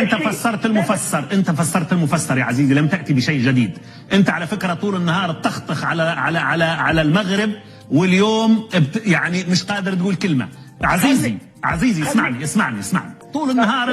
انت فسرت المفسر، انت فسرت المفسر يا عزيزي، لم تأتي بشيء جديد. انت على فكرة طول النهار تخطخ على المغرب، واليوم يعني مش قادر تقول كلمة. عزيزي اسمعني. طول النهار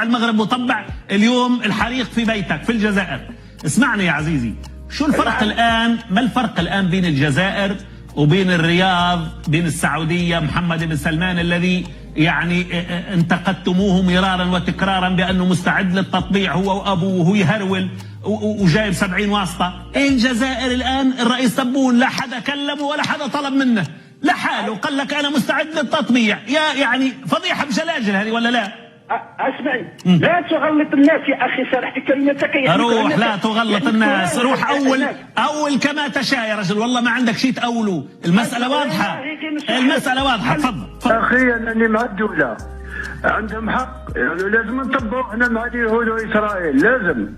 المغرب مطبع، اليوم الحريق في بيتك في الجزائر. اسمعني يا عزيزي، شو الفرق الآن؟ ما الفرق الآن بين الجزائر وبين الرياض، بين السعودية، محمد بن سلمان الذي يعني انتقدتموه مرارا وتكرارا بأنه مستعد للتطبيع هو وأبوه وهو يهرول وجايب 70 واسطة. الجزائر الآن الرئيس تبون لا حدا كلمه ولا حدا طلب منه، لحاله قال لك أنا مستعد للتطبيع. يعني فضيحة بجلاجل هذه ولا لا؟ اسمعي، لا تغلط الناس يا اخي، سرحت كلمتك يا روح، لا تغلط الناس، روح اول كما تشاء يا رجل، والله ما عندك شيء تأوله. المسألة واضحة، تفضل. اخي انني مع الدولة، عندهم حق، يعني لازم نطبقوا احنا مع اليهود واسرائيل، لازم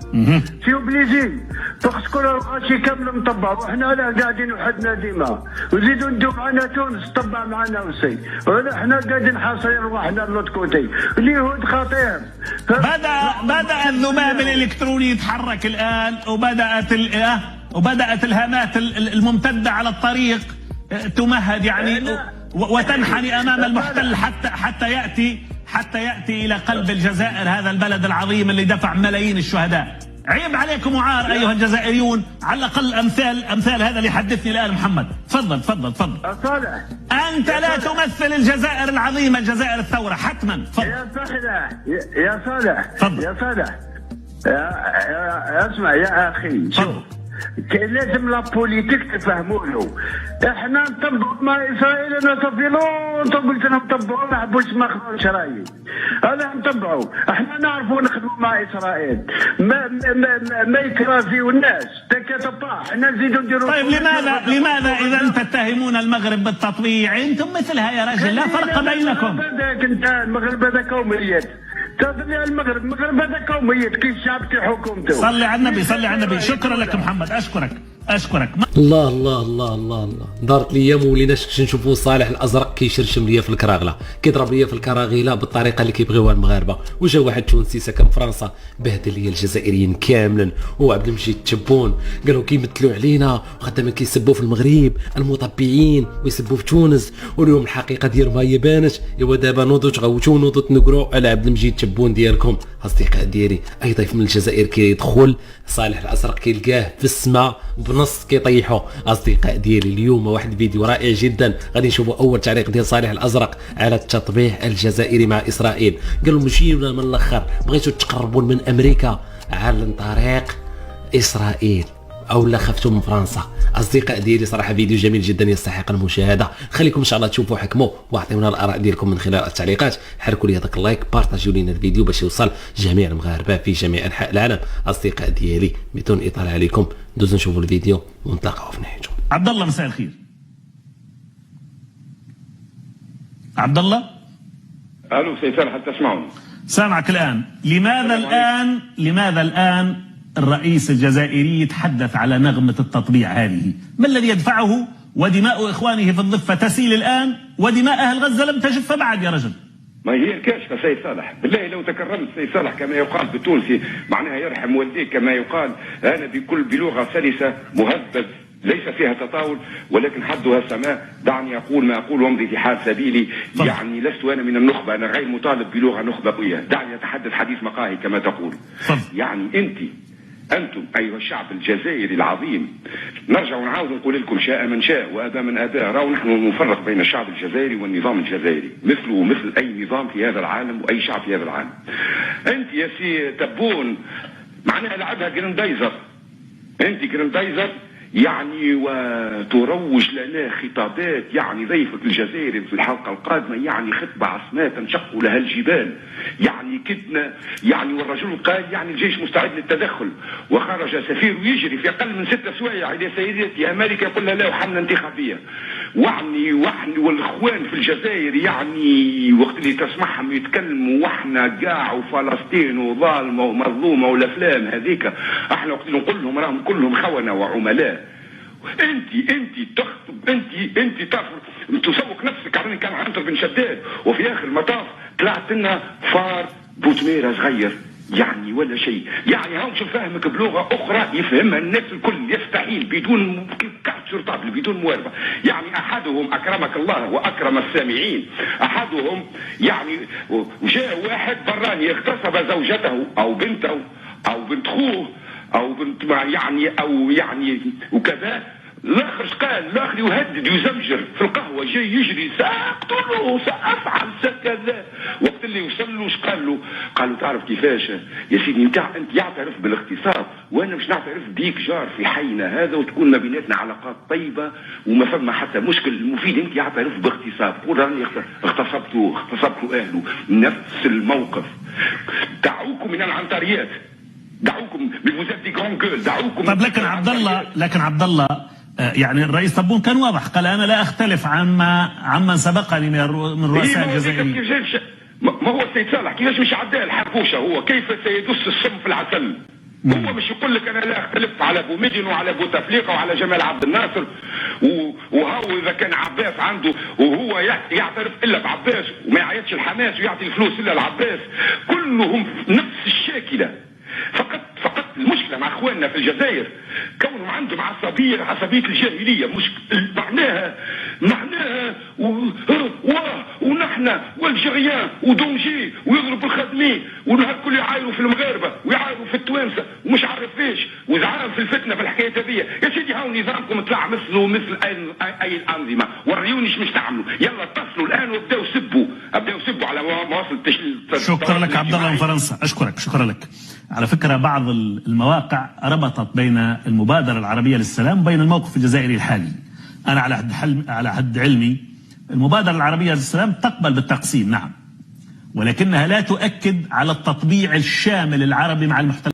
سي اوبليجي باسكو الغاشي كامل مطبع، وحنا لا قاعدين وحدنا ديما، وزيدوا ندوا معنا تونس تطبع معنا وسي، ولا احنا قاعدين حاصرين رواحنا لوط كوتي، اليهود خطير. بدأ الذباب الالكتروني يتحرك الان، وبدأت الهامات الممتدة على الطريق تمهد يعني وتنحني امام المحتل حتى يأتي إلى قلب الجزائر، هذا البلد العظيم اللي دفع ملايين الشهداء. عيب عليكم وعار أيها الجزائريون، على الأقل أمثال هذا اللي حدثني الآن محمد. تفضل. صالح، أنت لا تمثل الجزائر العظيمة، الجزائر الثورة حتما. يا صالح اسمع يا أخي، شوف لازم لا بوليتيك تفهموا له. احنا نطبقوا مع اسرائيل، انا صافي لونطون قلت لهم طبقوا، ما حبوش ما خذوش رايي. انا نطبقوا، احنا نعرفوا نخدموا مع اسرائيل، ما يكرافيو الناس تكتبا، احنا نزيدوا نديروا. طيب لماذا اذا تتهمون المغرب بالتطبيع انتم مثلها يا رجل؟ لا فرق بينكم. هذاك انت المغرب هذا قوميات، تدري المغرب هذا قوميات كي الشعب كي حكومته. صلي على النبي. شكرا لك محمد، اشكرك. الله الله الله الله الله، دارت ليا موليناش نشوفوا صالح الازرق كيشرشم ليا في الكراغله، كيضرب ليا في الكراغيله بالطريقه اللي كيبغيوها المغاربه. وجا واحد تونسي ساكن في فرنسا بهدل ليا الجزائريين كاملا، هو عبد المجيد تبون، قالوا كيمثلوا علينا وخدامين كيسبوا في المغرب المطبعين ويسبوا في تونس، واليوم الحقيقه ديالهم هي بانت. ايوا دابا نوضوا تغوتوا ونوضوا تنقروا على عبد المجيد تبون ديالكم. اصدقاء ديالي، اي ضيف من الجزائر كيدخل صالح الازرق كيلقاه في السماء بنص كيطيحوا. اصدقاء ديالي، اليوم واحد الفيديو رائع جدا، غادي نشوفوا اول تعليق ديال صالح الازرق على التطبيع الجزائري مع اسرائيل. قالوا مشينا من الاخر، بغيتوا تقربون من امريكا عن طريق اسرائيل او لا خفتوا من فرنسا. اصدقاء ديالي، صراحه فيديو جميل جدا يستحق المشاهده. خليكم ان شاء الله تشوفوا حكموا واعطيونا الاراء ديالكم من خلال التعليقات. حركوا لي هذاك اللايك، بارطاجيو لنا الفيديو باش يوصل جميع المغاربه في جميع انحاء العالم. اصدقاء ديالي، بدون اطاله عليكم ندوزو نشوفوا الفيديو ونتلاقاو في نهايته. عبد الله، مساء الخير. عبد الله، الو سي صالح، هل تسمعني؟ سامعك الان. لماذا الان الرئيس الجزائري يتحدث على نغمة التطبيع هذه؟ ما الذي يدفعه؟ ودماء إخوانه في الضفة تسيل الآن، ودماء أهل غزة لم تجف بعد يا رجل. ما هي الكاشفة سيد صالح، بالله لو تكرمت سيد صالح كما يقال بالتونسي، معناها يرحم والديك كما يقال، أنا بلغة سلسة مهذب ليس فيها تطاول، ولكن حدها السماء. دعني أقول ما أقول وامضي في حال سبيلي. يعني لست أنا من النخبة، أنا غير مطالب بلغة نخبوية. دعني أتحدث حديث مقاهي كما تقول. يعني أنتم أيها الشعب الجزائري العظيم، نرجع ونعاود نقول لكم شاء من شاء وأبى من أبى. راهو نحن نفرق بين الشعب الجزائري والنظام الجزائري، مثله مثل أي نظام في هذا العالم وأي شعب في هذا العالم. أنت يا سي تبون معناها لعبها جريندايزر، أنت جريندايزر يعني، وتروج لنا خطابات يعني ضيفك الجزائري في الحلقة القادمة يعني خطبة عصماء تنشق لها الجبال، يعني كدنا يعني، والرجل قال يعني الجيش مستعد للتدخل، وخرج سفير يجري في أقل من 6 سوايع إلى سيدتي أمريكا يقول لها لا حملة انتخابية. وعني والإخوان في الجزائر يعني وقت اللي تسمعهم يتكلموا وإحنا قاع وفلسطين وظالمة ومظلومة والأفلام هذيك، احنا وقت نقول لهم راهم كلهم خونة وعملاء. انت تخطب، انت تسوق نفسك على كان عنتر بن شداد، وفي اخر المطاف طلعت لنا فار بوتميرة صغير يعني ولا شيء، يعني هاو شو فاهمك بلغه اخرى يفهمها الناس الكل، يستحيل بدون كارت شرطابل بدون مواربه. يعني احدهم اكرمك الله واكرم السامعين، احدهم يعني وجاء واحد براني اغتصب زوجته او بنته او بنت اخوه او بنت او يعني وكذا. الاخر قال، الاخر يهدد يزمجر في القهوه، جاي يجري ساقتله سافعل كذا. وقت اللي وصل له قال له؟ قال له تعرف كيفاش يا سيدي، انت يعترف بالاغتصاب وانا مش نعترف بيك جار في حينا هذا، وتكون ما بيناتنا علاقات طيبه وما فما حتى مشكل. المفيد انت يعترف باغتصاب، قول راني اغتصبته اهله. نفس الموقف. دعوكم من العنتريات، دعوكم بالمزاد جون جول، دعوكم. طب لكن عبد الله يعني الرئيس تبون كان واضح، قال انا لا اختلف عما سبقني من رؤساء الجزائريين. ما هو السيد صالح كيفاش مش عداء الحربوشه، هو كيف سيدس السم في العسل. هو مش يقول لك انا لا اختلف على بوميدين وعلى بوتفليقه وعلى جمال عبد الناصر وهو اذا كان عباس عنده وهو يعترف الا بعباس وما يعيطش الحماس ويعطي الفلوس الا لعباس، كلهم نفس الشاكله. فقط المشكله مع اخواننا في الجزائر كونهم عندهم عصبيه الجاهليه، مش معناها ونحن والجريان ودونجي ويضربوا الخدمي والنهار كله يعايروا في المغاربه ويعايروا في التوانسه ومش عارف ايش وزعلان في الفتنه في الحكايه هذه. يا سيدي هاو نظامكم طلع مثل اي الانظمه، وريوني مش تعملوا. يلا اتصلوا الان وابداوا سبوا على مواصل شكرا لك عبد الله من فرنسا، اشكرك شكرا لك. على فكره بعض المواقع ربطت بين المبادره العربيه للسلام وبين الموقف الجزائري الحالي. انا على حد علمي المبادره العربيه للسلام تقبل بالتقسيم نعم، ولكنها لا تؤكد على التطبيع الشامل العربي مع المحتل.